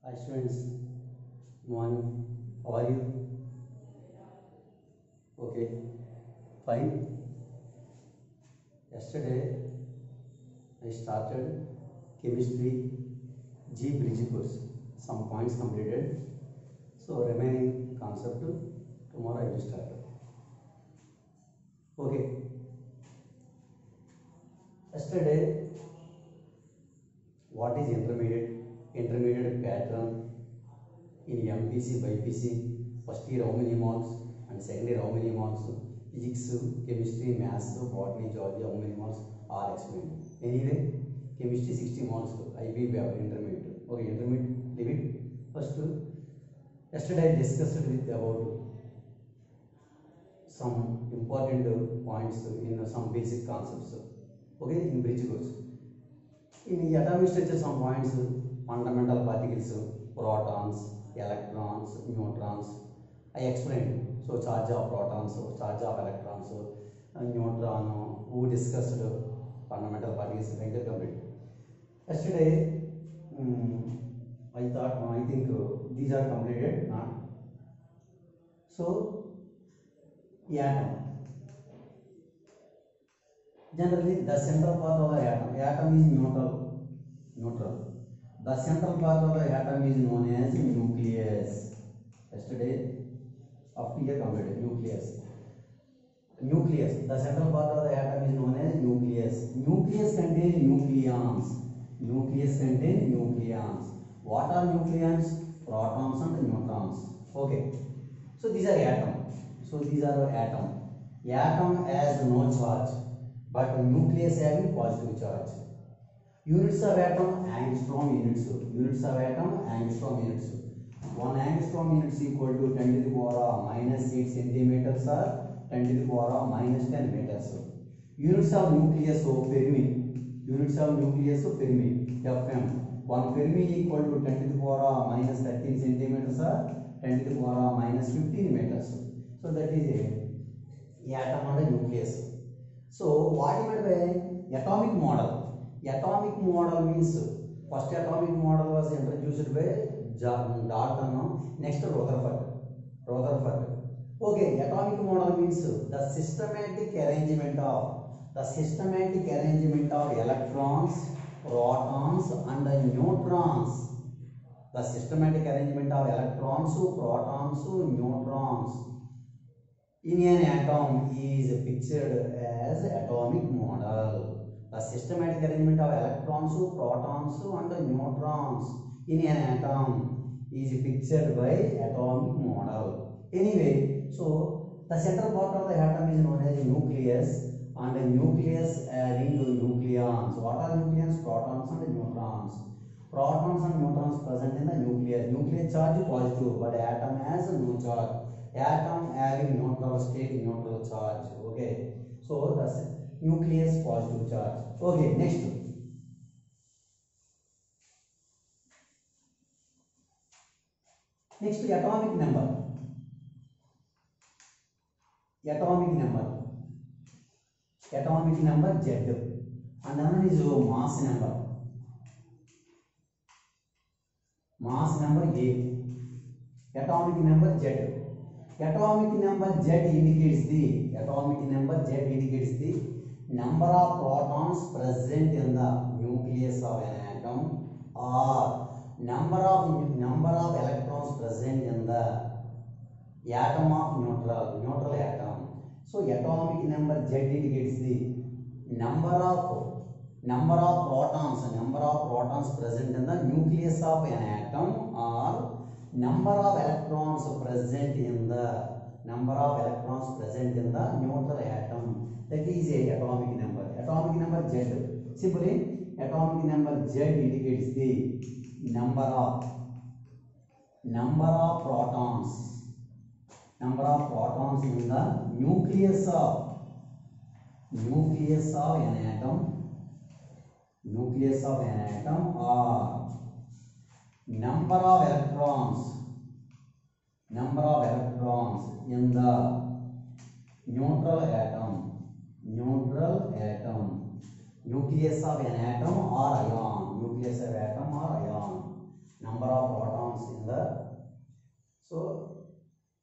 Hi students, morning. How are you? Okay, fine. Yesterday I started chemistry G bridge course. Some points completed. So remaining concept tomorrow I will start. Okay. Yesterday, what is intermediate? Intermediate pattern in MPC, BPC, first year how many marks and second year how many marks, physics, chemistry, maths, botany, geology how many marks are explained. Anyway, chemistry 60 marks, IB we have intermediate. Okay, intermediate, leave it. First, yesterday I discussed with about some important points in some basic concepts. Okay, in bridge course. In atomic structure, some points, fundamental particles, protons, electrons, neutrons, I explained. So charge of protons, charge of electrons, neutron, who discussed fundamental particles, like that complete. Yesterday, I think these are completed, not. So, atom. Generally, the central part of the atom is neutral. The central part of the atom is known as nucleus. Yesterday, up to here completed nucleus. Nucleus. The central part of the atom is known as nucleus. Nucleus contains nucleons. Nucleus contains nucleons. What are nucleons? Protons and neutrons. Okay. So these are atom. So these are atom. Atom has no charge, but nucleus having positive charge. Units of atom, angstrom units. Units of atom, angstrom units. 1 angstrom units equal to 10 to the power minus 8 centimeters or 10 to the power minus 10 meters. Units of nucleus of Fermi. Units of nucleus of Fermi. FM. 1 Fermi equal to 10 to the power minus 13 centimeters or 10 to the power minus 15 meters. So that is a atom and a nucleus. So what you meant by atomic model? Atomic model means first atomic model was introduced by Dalton, next Rutherford. Okay, atomic model means the systematic arrangement of electrons, protons and neutrons. The systematic arrangement of electrons, protons, neutrons in an atom is pictured as atomic model. The systematic arrangement of electrons, protons and neutrons in an atom is pictured by atomic model. Anyway, so the central part of the atom is known as nucleus, and the nucleus having nucleons. What are nucleons? Protons and neutrons. Protons and neutrons present in the nucleus. Nucleus charge positive, but atom has no charge. Atom having neutral state, neutral charge. Okay, so the nucleus positive charge. Okay, next. Next, atomic number. Atomic number Z, and then is mass number. Mass number A. Atomic number Z. Atomic number Z indicates the number of protons present in the nucleus of an atom, or number of electrons present in the atom of neutral atom. So atomic number Z indicates the number of protons present in the nucleus of an atom, or number of electrons present in the neutral atom. That is a atomic number. Atomic number Z. Simply, atomic number Z indicates the number of protons. Number of protons in the nucleus of an atom. Nucleus of an atom, or number of electrons in the neutral atom. Nucleus of an atom or ion. number of protons in the, so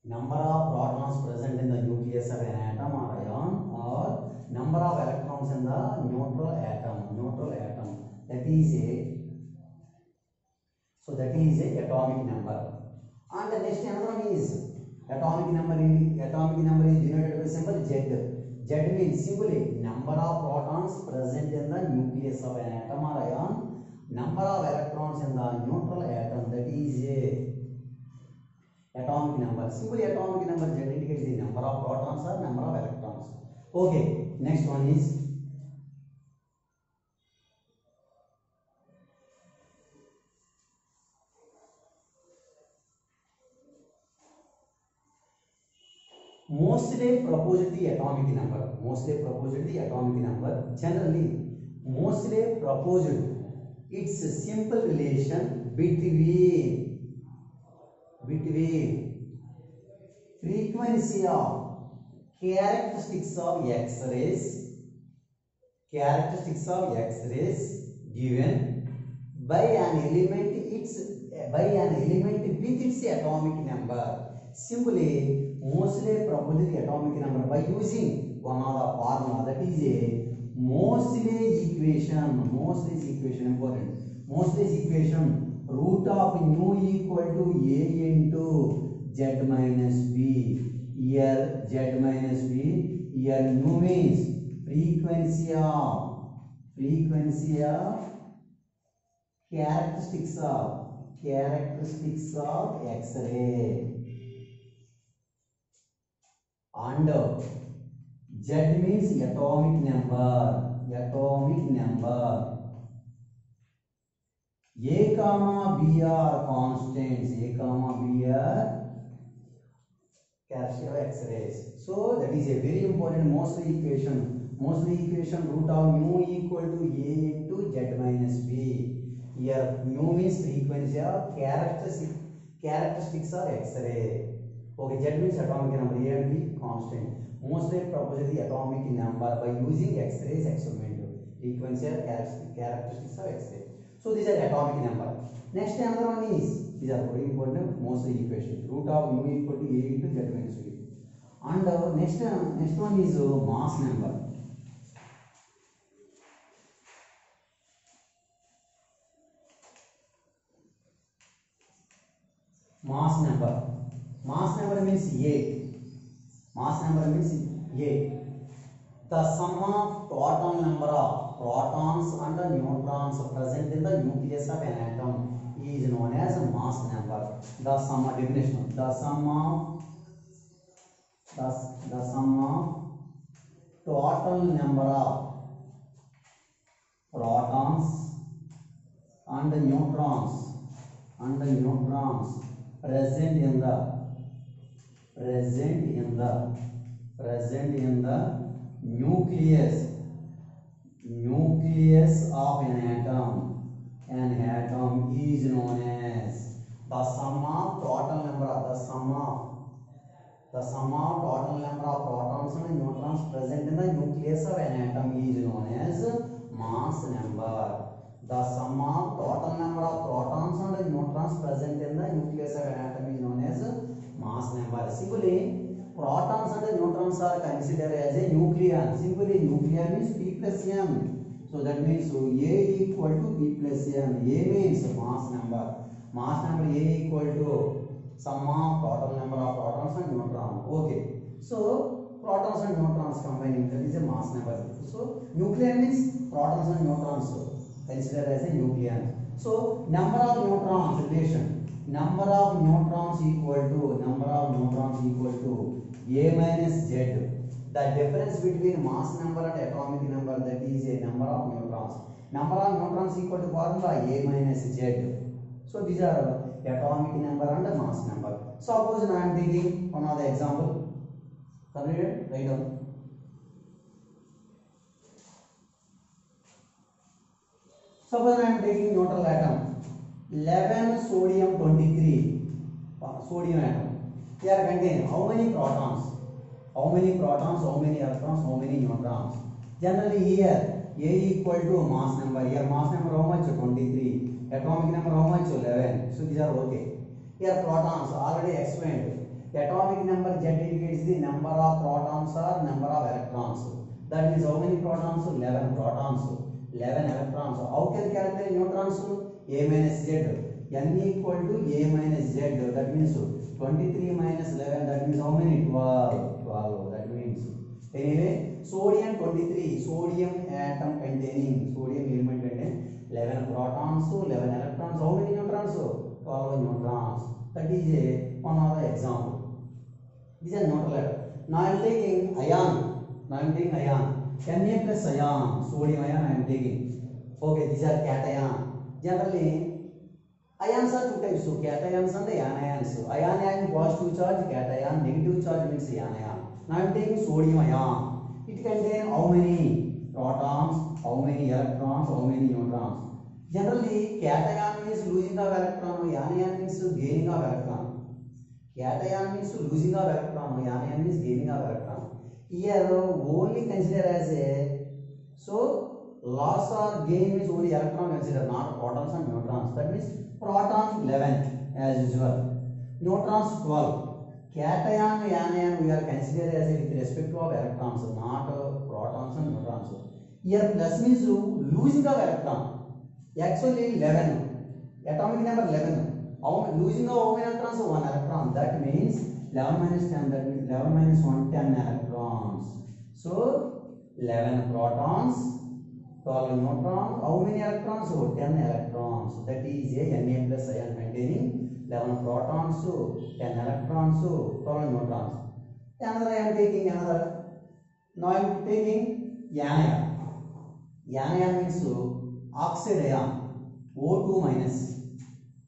number of protons present in the nucleus of an atom or ion, or number of electrons in the neutral atom, that is a, so that is a atomic number. And the next another one is atomic number is denoted by symbol Z. Z means simply number of protons present in the nucleus of an atom or ion, number of electrons in the neutral atom, that is a atomic number. Simply atomic number Z indicates the number of protons or number of electrons. Okay, next one is mostly proposed the atomic number. Generally, mostly proposed. It's a simple relation between frequency of characteristics of X-rays given by an element with its atomic number. Simply, mostly proposed the atomic number by using one of the formula, that is a Moseley's equation. Important. Moseley's equation, root of nu equal to a into z minus b. Here z minus b. Here nu means frequency of characteristics of X-ray. And Z means atomic number. A comma B are constants. Characteristic of X-rays. So that is a very important Moseley equation. Root of mu equal to a into z minus b. Here mu means frequency of characteristics of X-ray. Okay, Z means atomic number, A and B constant. Mostly proposes the atomic number by using X-rays experiment. Frequency or characteristics of X-ray. So these are atomic number. Next another one is, these are very important Moseley equation. Root of mu equal to A into Z minus B. And next one is mass number. Mass number means A. The sum of total number of protons and neutrons present in the nucleus of an atom is known as mass number. The sum of total number of protons and neutrons present in the nucleus of an atom is known as the sum of total number of protons and neutrons present in the nucleus of an atom is known as mass number. The sum of total number of protons and neutrons present in the nucleus of an atom is known as mass number. Simply, protons and neutrons are considered as a nucleon. Simply, nucleon means P plus M. So that means A equal to P plus M. A means mass number. Mass number A equal to sum of total number of protons and neutrons. Okay. So protons and neutrons combining, that is a mass number. So nucleon means protons and neutrons considered as a nucleon. So number of neutrons relation. Number of neutrons equal to A minus Z. The difference between mass number and atomic number, that is a number of neutrons. Number of neutrons equal to formula A minus Z. So these are atomic number and mass number. Suppose I am taking another example. Can you write down? Suppose I am taking neutral atom 11 sodium 23 sodium atom. They are contain how many protons, how many electrons, how many neutrons. Generally here A equal to mass number. Here mass number how much? 23. Atomic number how much? 11. So these are okay. Here protons already explained. Atomic number Z indicates the number of protons or number of electrons. That means how many protons? 11 protons. 11 electrons. How can you calculate neutrons? A minus Z. N equal to A minus Z. That means 23 minus 11. That means how many? 12. 12. That means. Anyway, sodium 23. Sodium atom containing. Sodium element containing 11 protons. 11 electrons. How many neutrons? 12 neutrons. That is one of the example. These are neutral atom. Now I am taking ion. Na plus ion. Sodium ion I am taking. Okay, these are cation. Generally, ions are two types. So cations and anions. Ion having positive charge, cation. Negative charge means anion. Now I am taking sodium ion. It contains how many protons, how many electrons, how many neutrons. Generally, cation means losing of electron. Anion means gaining of electron. Cation means losing of electron. Anion means gaining of electron. Here only consider as a loss or gain means only electron consider, not protons and neutrons. That means protons 11 as usual, neutrons 12. Cation anion we are considered as with respect to of electrons, not protons and neutrons. Here plus means losing of electron. Actually 11. Atomic number 11. Losing of how many electrons? 1 electron. That means 11 minus 10, that means 11 minus 1, 10 electrons. So 11 protons, 12 neutrons. How many electrons? 10 electrons. That is a Na plus ion containing 11 protons, 10 electrons, 12 neutrons. Another I am taking another. Now I am taking anion. Anion means oxide ion, O2 minus.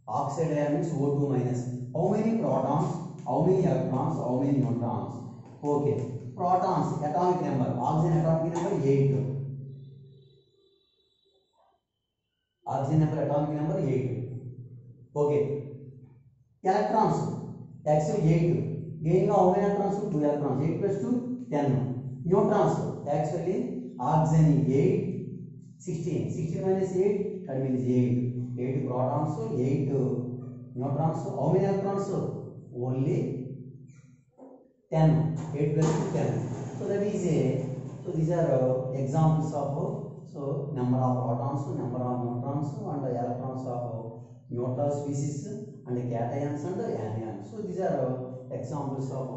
Oxide ion means O2 minus. How many protons? How many electrons? How many neutrons? Okay. Protons, atomic number. Oxygen atomic number 8. Oxygen number atomic number 8. Okay. Electrons, actually 8. Gaining of how many electrons? 2 electrons. 8 plus 2, 10. Neutrons, actually oxygen 8, 16. 16 minus 8, that means 8. 8 protons, 8 neutrons. How many electrons? Only 10. 8 plus 2, 10. So that is a. So these are examples of number of protons, number of neutrons, and electrons of neutral species and cations and anions. So these are examples of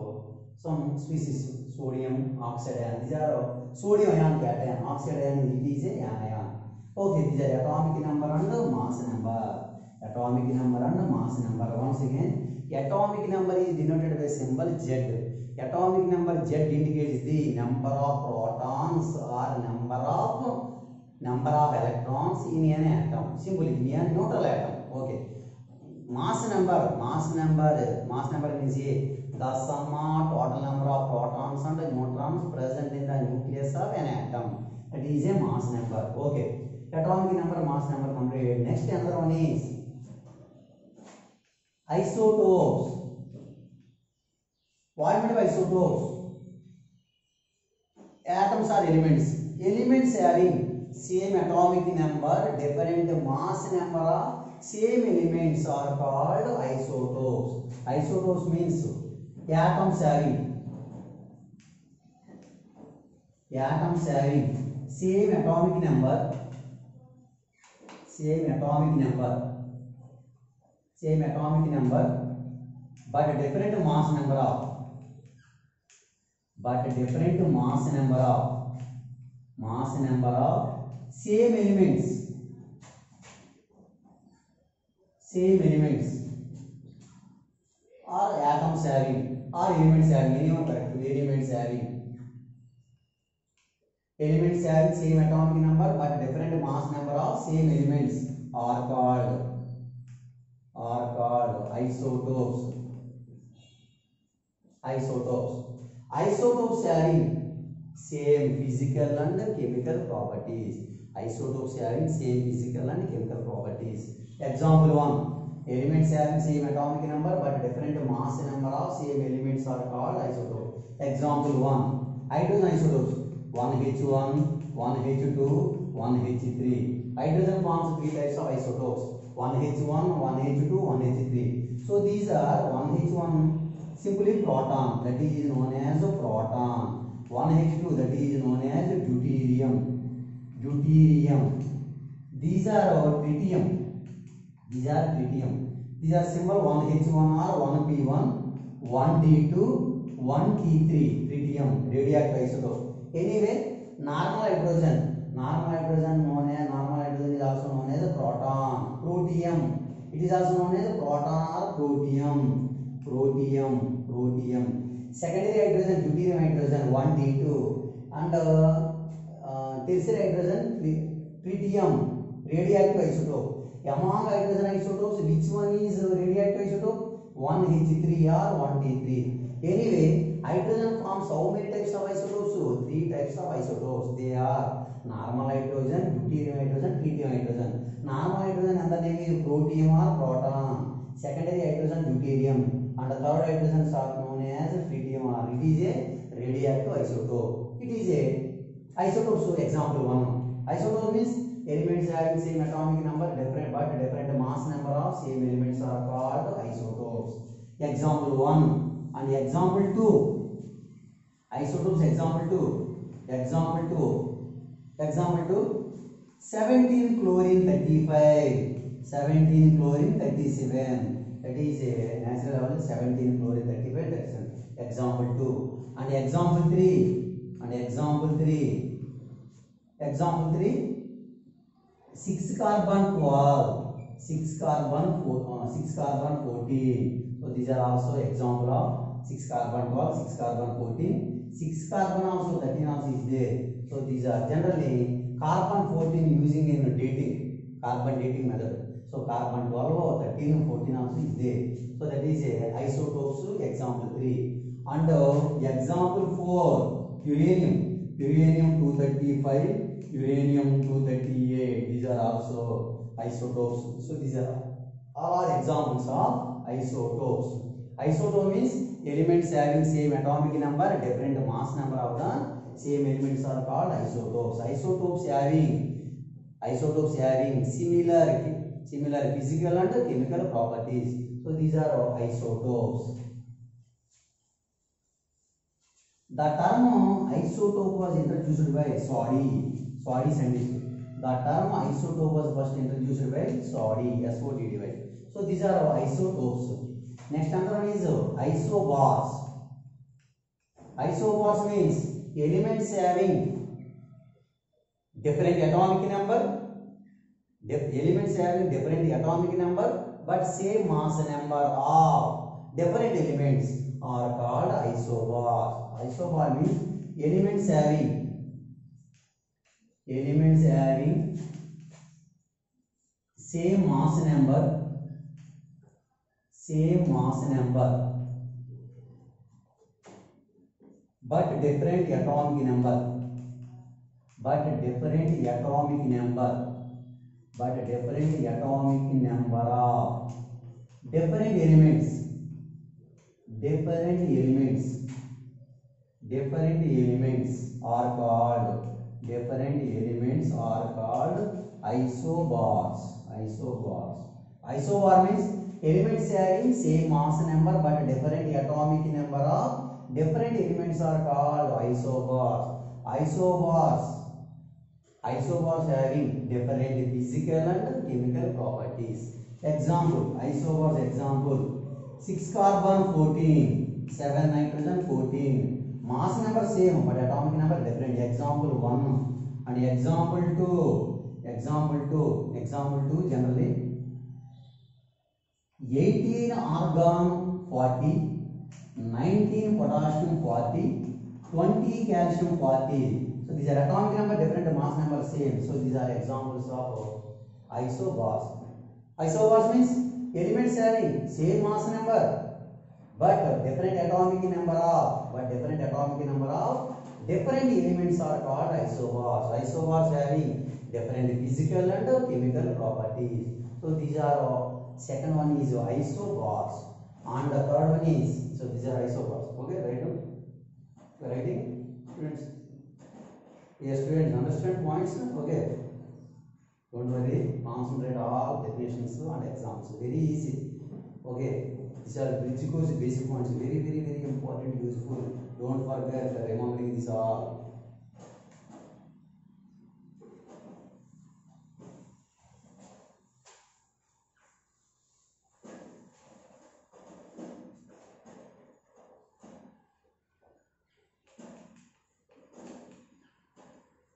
some species. Sodium oxide ion. These are sodium ion cation. Oxide ion it is a anion. Okay, these are atomic number and mass number. Atomic number and mass number. Once again. Atomic number is denoted by symbol Z. Atomic number Z indicates the number of protons or number of electrons in an atom. Simply in a neutral atom. Okay. Mass number means the sum of total number of protons and neutrons present in the nucleus of an atom. That is a mass number. Okay. Atomic number, mass number complete. Next another one is isotopes. What mean by isotopes? Atoms are elements. Elements having same atomic number, different mass number, same elements are called isotopes. Isotopes means atoms having same atomic number, but different mass number of same elements or atoms having or elements having, anyone correct, elements having same atomic number but different mass number of same elements are called isotopes. Isotopes having same physical and chemical properties. Example 1. Elements having same atomic number but different mass number of same elements are called isotope. Example 1. Hydrogen isotopes. 1H1, 1H2, 1H3. Hydrogen forms 3 types of isotopes. 1H1, 1H2, 1H3. So these are 1H1 simply proton, that is known as proton. 1H2, that is known as deuterium. These are our tritium. These are tritium. These are symbol 1H1 or 1P1, 1D2, 1T3, tritium, radioactive isotope. Anyway, normal hydrogen is also known as a proton. Protium, it is also known as a proton or protium. Secondary hydrogen, deuterium hydrogen, 1D2, and tertiary hydrogen, tritium, radioactive isotope. Among hydrogen isotopes, which one is radioactive isotope? 1H3 or 1T3. Anyway, hydrogen forms how many types of isotopes? 3 types of isotopes. They are normal hydrogen, deuterium hydrogen, tritium hydrogen. Normal hydrogen and the name is protium or proton. Secondary hydrogen, deuterium, and the third hydrogen are known as tritium or it is a radioactive isotope. It is a isotope. So example 1. Isotope means elements having same atomic number but different mass number of same elements are called isotopes. Example 1 and example 2. Isotopes example 2. 17 chlorine 35, 17 chlorine 37. That is a natural level 17 chlorine 35. That's example 2. And example 3. 6 carbon 12, 6 carbon 14. So these are also example of 6 carbon 12, 6 carbon 14, 6 carbon also 13 also is there. So these are generally carbon 14 using in dating, carbon dating method. So carbon 12 or 13 or 14 also is there. So that is a isotopes example 3. And example 4, uranium 235. Uranium 238. These are also isotopes. So these are all examples of isotopes. Isotope means elements having same atomic number, different mass number of the same elements are called isotopes. Isotopes having similar physical and chemical properties. So these are isotopes. The term isotope was introduced by Soddy scientist. The term isotope was first introduced by Soddy, S-O-D-D-Y. So these are our isotopes. Next another one is isobars. Isobars means elements having different atomic number, but same mass number of different elements are called isobars. Isobar means elements having same mass number but different atomic number of different elements are called isobars. Isobar means elements having same mass number but different atomic number of different elements are called isobars. Isobars having different physical and chemical properties. Example, isobars example 6 carbon 14, 7 nitrogen 14. Mass number same but atomic number different. Example 1 and example 2 generally 18 argon 40, 19 potassium 40, 20 calcium 40. So these are atomic number different, mass number same. So these are examples of isobars. Isobars means elements having same mass number but different atomic number of different elements are called isobars. Isobars having different physical and chemical properties. So these are second one is isobars and the third one is, so these are isobars. Okay, write down. Writing, students. Yes, students, understand points? Okay. Don't worry, concentrate all definitions and exams. Very easy. Okay, these are bridge course basic points. Very, very, very important, useful. Don't forget remembering this all.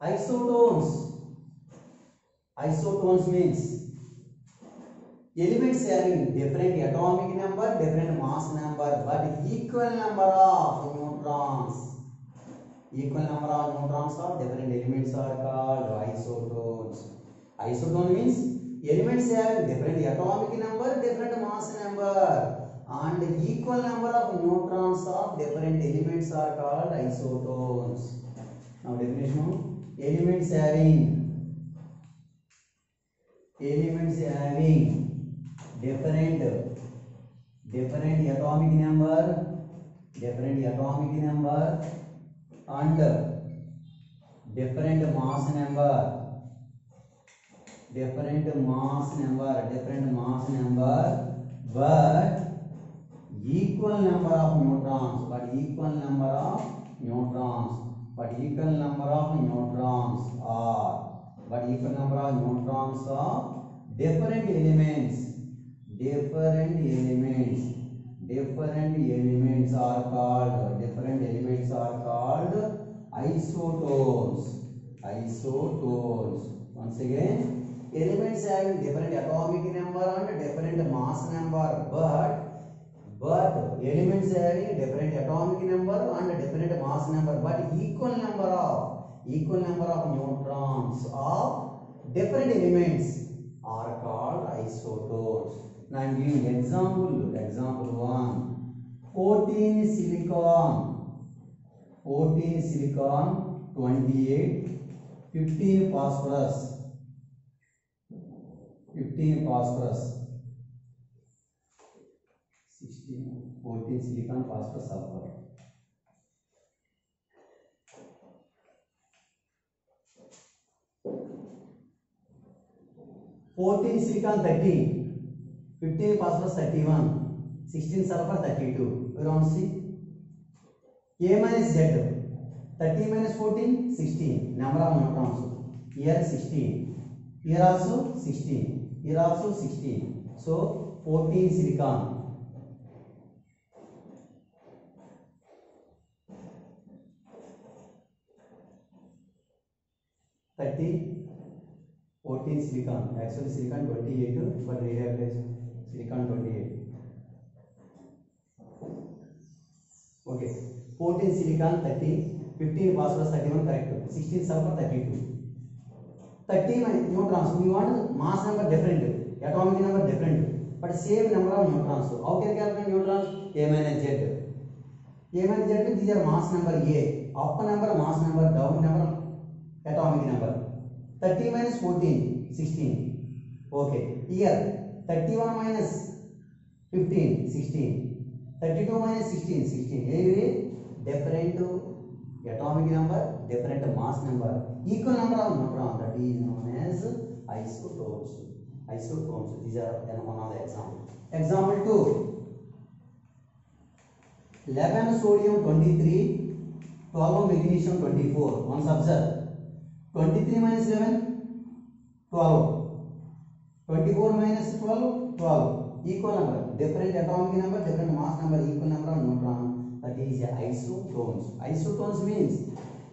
Isotones. Isotones means elements having different atomic number, different mass number, but equal number of neutrons. Equal number of neutrons of different elements are called isotones. Isotone means elements having different atomic number, different mass number, and equal number of neutrons of different elements are called isotones. Now definition: elements having different atomic number and different mass number, but equal number of neutrons, of different elements are called isotones. Once again, elements having different atomic number and different mass number, but elements having different atomic number and different mass number, but equal number of neutrons of different elements are called isotones. Now I am giving example. Example 1: 14 silicon, 28, 15 phosphorus, 16, 14 silicon, phosphorus, sulfur. Silicon 13, 15 phosphorus 31, 16 sulfur 32. We want to see A minus Z. 30 minus 14, 16. Number of neutrons. Here 16. Here also 16. Here also 16. So 14 silicon. 14 silicon. Actually silicon 28, but we have silicon 28. Okay. 14 silicon 30, 15 phosphorus 31, correct. 16 sulfur 32. 30 neutrons. We want mass number different, atomic number different, but same number of neutrons. So how can we calculate neutrons? A minus Z. A minus Z means these are mass number A. Up number mass number, down number atomic number. 30 minus 14, 16. Okay. Here 31 minus 15, 16. 32 minus 16, 16. Anyway, different atomic number, different mass number, equal number of neutrons. That is known as isotones. These are one of the examples. Example 2: 11 sodium 23, 12 magnesium 24. Once observe. 23 minus 11, 12. 24 minus 12, 12. Equal number, different atomic number, different mass number, equal number of neutrons. That is isotones. Isotones means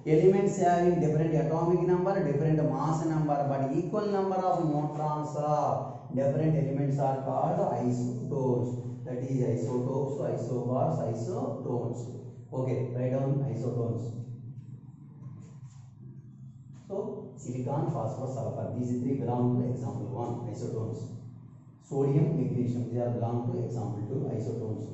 elements having different atomic number, different mass number, but equal number of neutrons of different elements are called isotones. That is isotopes, isobars, isotones. Okay, write down isotones. So silicon, phosphorus, sulfur. These three belong to example 1, isotones. Sodium, magnesium. They are belong to example 2, isotones.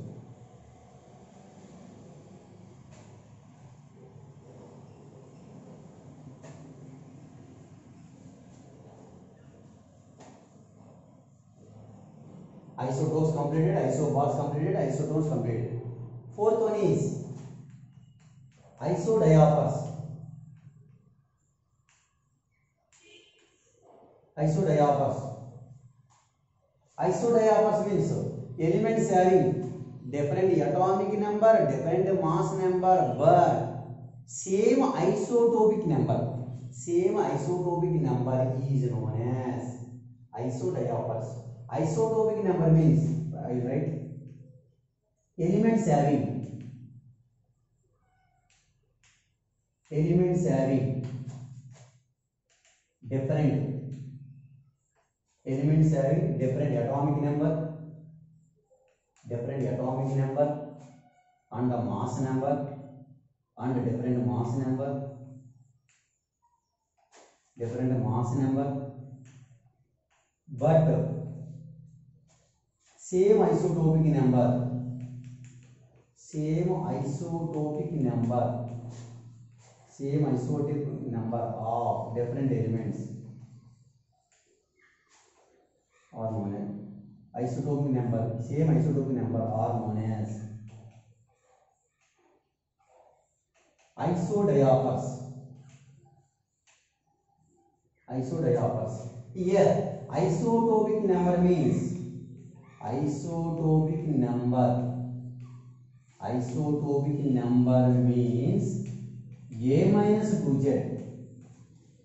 Isotopes completed, isobars completed, isotones completed. Fourth one is isodiaphers. isodiapers. Isodiapers means elements having different atomic number, different mass number, but same isotopic number. Same isotopic number is known as isodiapers. Isotopic number means, I will write, elements having different atomic number, and the mass number, and different mass number, but same isotopic number of different elements are known as isotopic number. Same isotopic number are known as isodiapers. Here isotopic number means A minus 2z.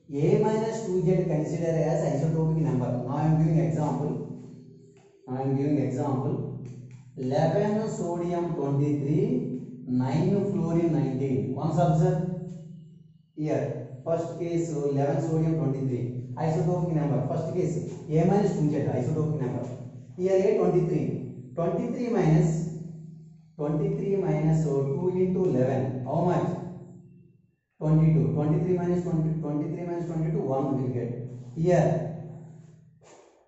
A minus 2z considered as isotopic number. Now I am giving example. 11 sodium 23, 9 fluorine 19. Once observe here. First case 11 sodium 23 isotopic number. First case A minus 2z isotopic number. Here A 23 minus 2 into 11. How much? 22. 23 minus 22 1 will get. Here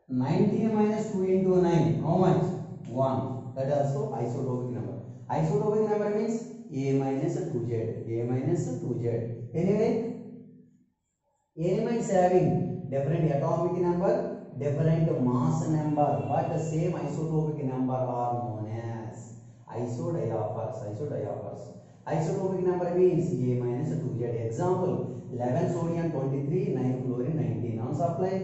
19 minus 2 into 9. How much? 1. That also isotopic number. Isotopic number means A minus 2z. Anyway, elements having different atomic number, different mass number, but the same isotopic number are known as isodiapers. Isotopic number means A minus 2z. Example 11 sodium 23, 9 fluorine 19. Now supply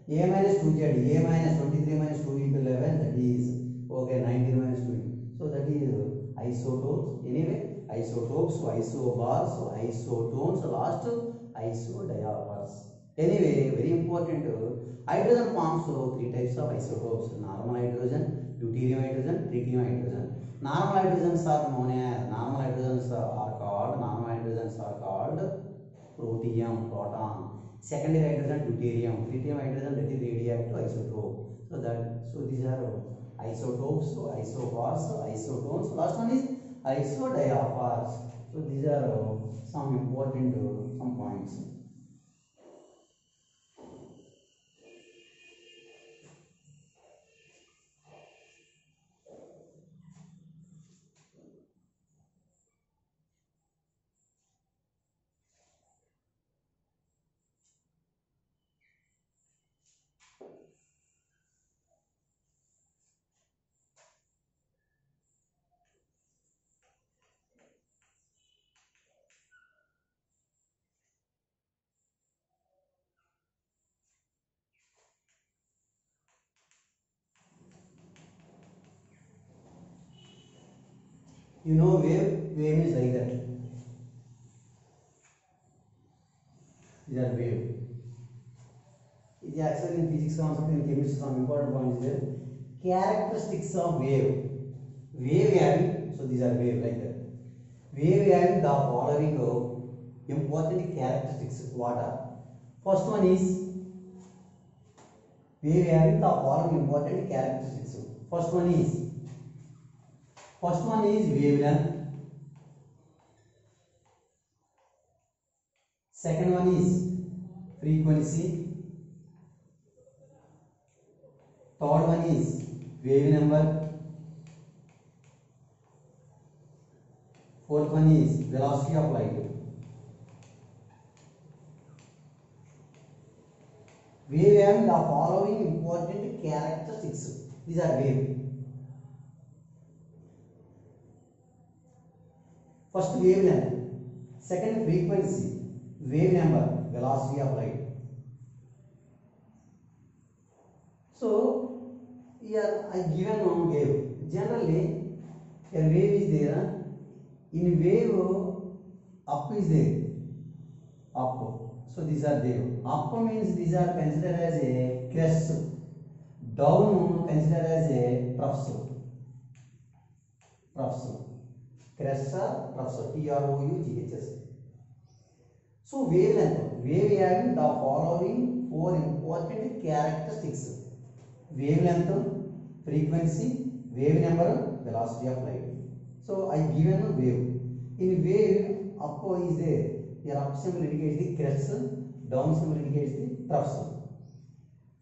A minus 2z, A minus 23 minus 2 into 11, that is okay 19 minus 2. So that is isotopes. Anyway, isotopes, isobars, isotones, last isodiapers. Anyway, very important. Hydrogen forms 3 types of isotopes: normal hydrogen, deuterium hydrogen, tritium hydrogen. Normal hydrogens are called protium, proton. Secondary hydrogen, deuterium. Tritium hydrogen, that is radioactive isotope. So these are isotopes, isobars, isotones. Last one is isodiapers. So these are some important some points. You know wave is like that. These are wave. It is actually in physics concept, in chemistry some important points there. Characteristics of wave. Wave having, so these are wave like that. Wave having the following important characteristics. What are? First one is wave having the following important characteristics. First one is wavelength. Second one is frequency. Third one is wave number. Fourth one is velocity of light. Wave having the following important characteristics. These are wave. First wavelength, second frequency, wave number, velocity of light. So here I given one wave. Generally, a wave is there. In wave, up is there. Up. So these are there. Up means these are considered as a crest. Down considered as a troughs. Troughs. Crests are troughs. TROUGHS. So wavelength. Wave having the following four important characteristics: wavelength, frequency, wave number, velocity of light. So I given a wave. In wave, up is there. Here up symbol indicates the crest, down symbol indicates the troughs.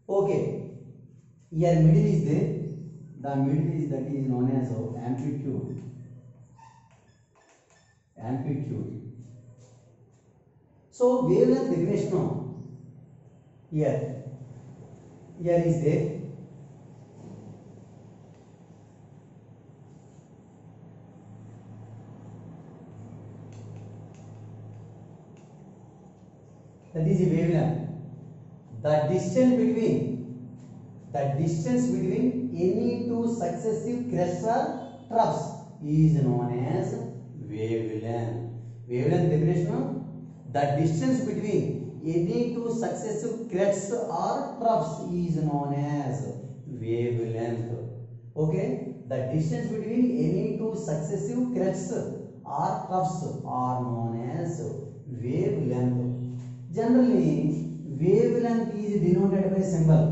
Okay. Here middle is there. The middle is that is known as amplitude. Amplitude. So wavelength definition here is there. That is a wavelength. The distance between any two successive crests or troughs is known as wavelength. Wavelength definition: the distance between any two successive crests or troughs is known as wavelength. Okay, the distance between any two successive crests or troughs are known as wavelength. Generally, wavelength is denoted by symbol.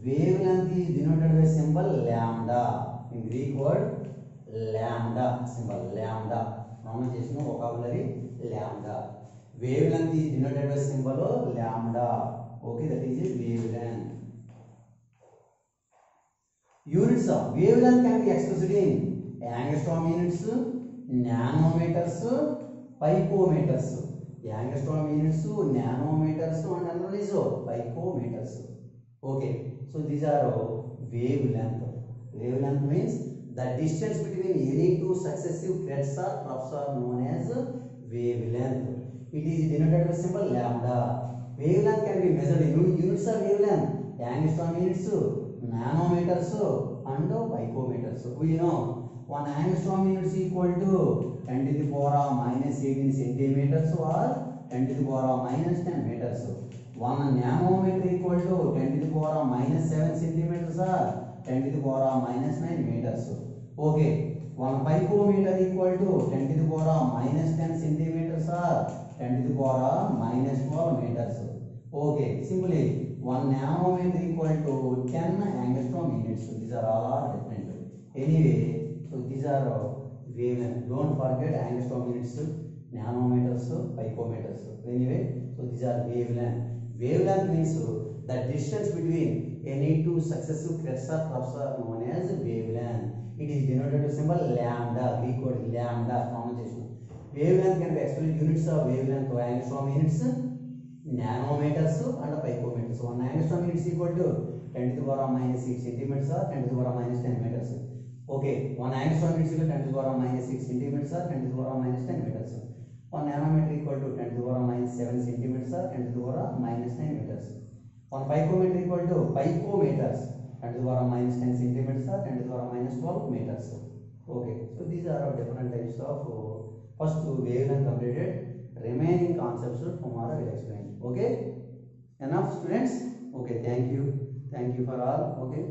Wavelength is denoted by symbol lambda. In Greek word lambda, symbol lambda. Pronunciation of vocabulary lambda. Wavelength is denoted by symbol lambda. Okay, that is a wavelength. Units of wavelength can be expressed in angstrom units, nanometers, picometers. Angstrom units, nanometers, and another is picometers. Okay, so these are wavelength. Wavelength means the distance between any two successive crests or troughs are known as wavelength. It is denoted by symbol lambda. Wavelength can be measured in units of wavelength: angstrom units, nanometers, and picometers. We know 1 angstrom unit is equal to 10 to the power minus 18 centimeters or 10 to the power minus 10 meters. 1 nanometer equal to 10 to the power minus 7 centimeters or 10 to the power minus 9 meters. Okay, 1 picometer equal to 10 to the power minus 10 centimeters or 10 to the power minus 12 meters. Okay, simply 1 nanometer equal to 10 angstrom units. So these are all different. Anyway, so these are wavelength. Don't forget angstrom units, nanometers, picometers. Anyway, so these are wavelength. Wavelength means the distance between any two successive crests or troughs are known as wavelength. It is denoted by symbol lambda. Greek word lambda pronunciation. Wavelength can be expressed in units of wavelength: angstrom units, nanometers, and picometers. So 1 angstrom unit is equal to 10 to the power minus 6 centimeters or 10 to the power minus 10 meters. Okay, 1 angstrom unit is equal to 10 to the power minus 6 centimeters or 10 to the power minus 10 meters. 1 nanometer equal to 10 to the power minus 7 centimeters or 10 to the power minus 9 meters. 1 picometer equal to picometers, 10 to the power minus 10 centimeters or 10 to the power minus 12 meters. Okay, so these are different types of first wavelength completed. Remaining concepts tomorrow will explain. Okay, enough students. Okay, thank you for all. Okay.